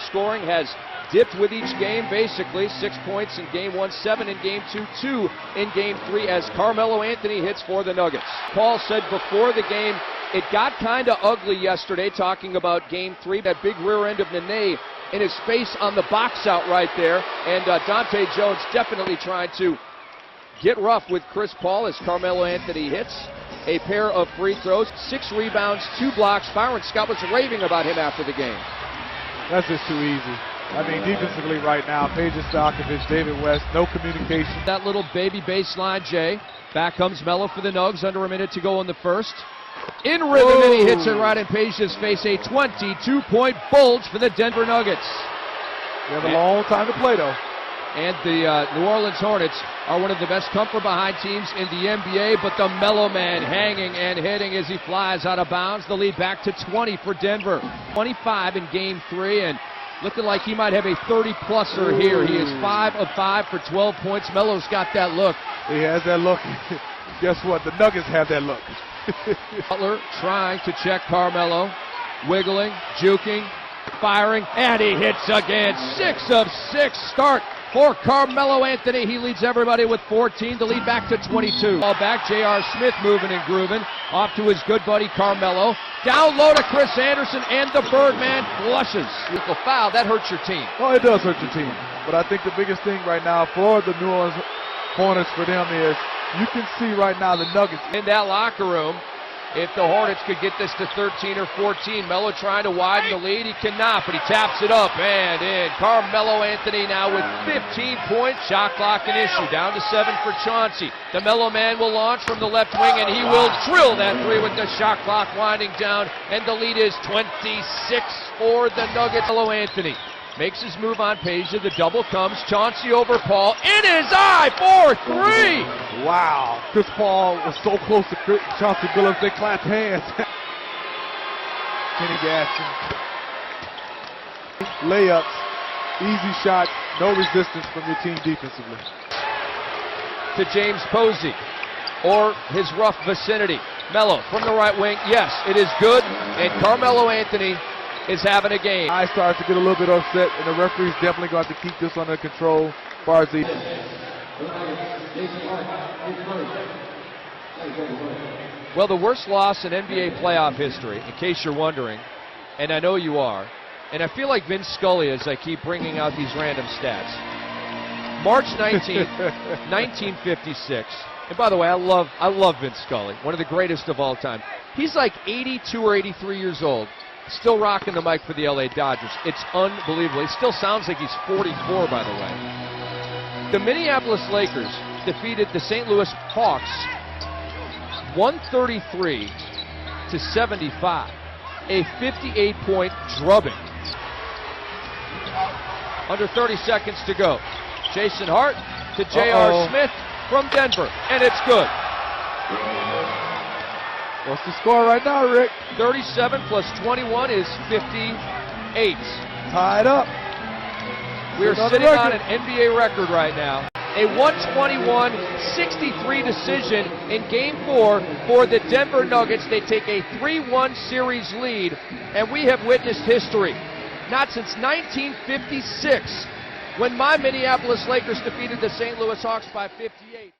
Scoring has dipped with each game, basically. 6 points in Game 1, 7 in Game 2, 2 in Game 3 as Carmelo Anthony hits for the Nuggets. Paul said before the game, it got kind of ugly yesterday, talking about Game 3, that big rear end of Nene in his face on the box out right there. And Dante Jones definitely trying to get rough with Chris Paul as Carmelo Anthony hits a pair of free throws, 6 rebounds, 2 blocks. Byron Scott was raving about him after the game. That's just too easy. I mean, defensively right now, Peja Stojakovic, David West, no communication. That little baby baseline, Jay. Back comes Melo for the Nugs, under a minute to go in the first. In rhythm, and he hits it right in Peja's face. A 22-point bulge for the Denver Nuggets. They have a long time to play, though. And the New Orleans Hornets are one of the best come-from-behind teams in the NBA, but the Melo Man hanging and hitting as he flies out of bounds. The lead back to 20 for Denver. 25 in Game 3, and looking like he might have a 30-pluser here. He is 5 of 5 for 12 points. Melo's got that look. He has that look. Guess what? The Nuggets have that look. Butler trying to check Carmelo. Wiggling, juking, firing, and he hits again. 6 of 6 start for Carmelo Anthony. He leads everybody with 14. The lead back to 22. Ball back, J.R. Smith moving and grooving. Off to his good buddy Carmelo. Down low to Chris Anderson, and the Birdman flushes. Equal foul, that hurts your team. Oh, it does hurt your team. But I think the biggest thing right now for the New Orleans Hornets for them is you can see right now the Nuggets. In that locker room, if the Hornets could get this to 13 or 14, Melo trying to widen the lead. He cannot, but he taps it up and in. Carmelo Anthony now with 15 points. Shot clock an issue. Down to 7 for Chauncey. The Melo Man will launch from the left wing, and he will drill that 3 with the shot clock winding down. And the lead is 26 for the Nuggets. Melo Anthony makes his move on Peja. The double comes. Chauncey over Paul. In his eye for 3. Wow. Chris Paul was so close to Chauncey Billups. They clapped hands. Kenny Gaston. Layups. Easy shots. No resistance from your team defensively. To James Posey or his rough vicinity. Melo from the right wing. Yes, it is good. And Carmelo Anthony is having a game. I start to get a little bit upset, and the referee's definitely going to keep this under control as far as the... Well, the worst loss in NBA playoff history, in case you're wondering, and I know you are, and I feel like Vince Scully as I keep bringing out these random stats. March 19th, 1956. And by the way, I love Vince Scully, one of the greatest of all time. He's like 82 or 83 years old. Still rocking the mic for the LA Dodgers. It's unbelievable. He still sounds like he's 44, by the way. The Minneapolis Lakers defeated the St. Louis Hawks 133 to 75. A 58-point drubbing. Under 30 seconds to go. Jason Hart to J.R. Smith from Denver, and it's good. What's the score right now, Rick? 37 plus 21 is 58. Tied up. We're sitting on an NBA record right now. A 121-63 decision in Game 4 for the Denver Nuggets. They take a 3-1 series lead, and we have witnessed history. Not since 1956, when my Minneapolis Lakers defeated the St. Louis Hawks by 58.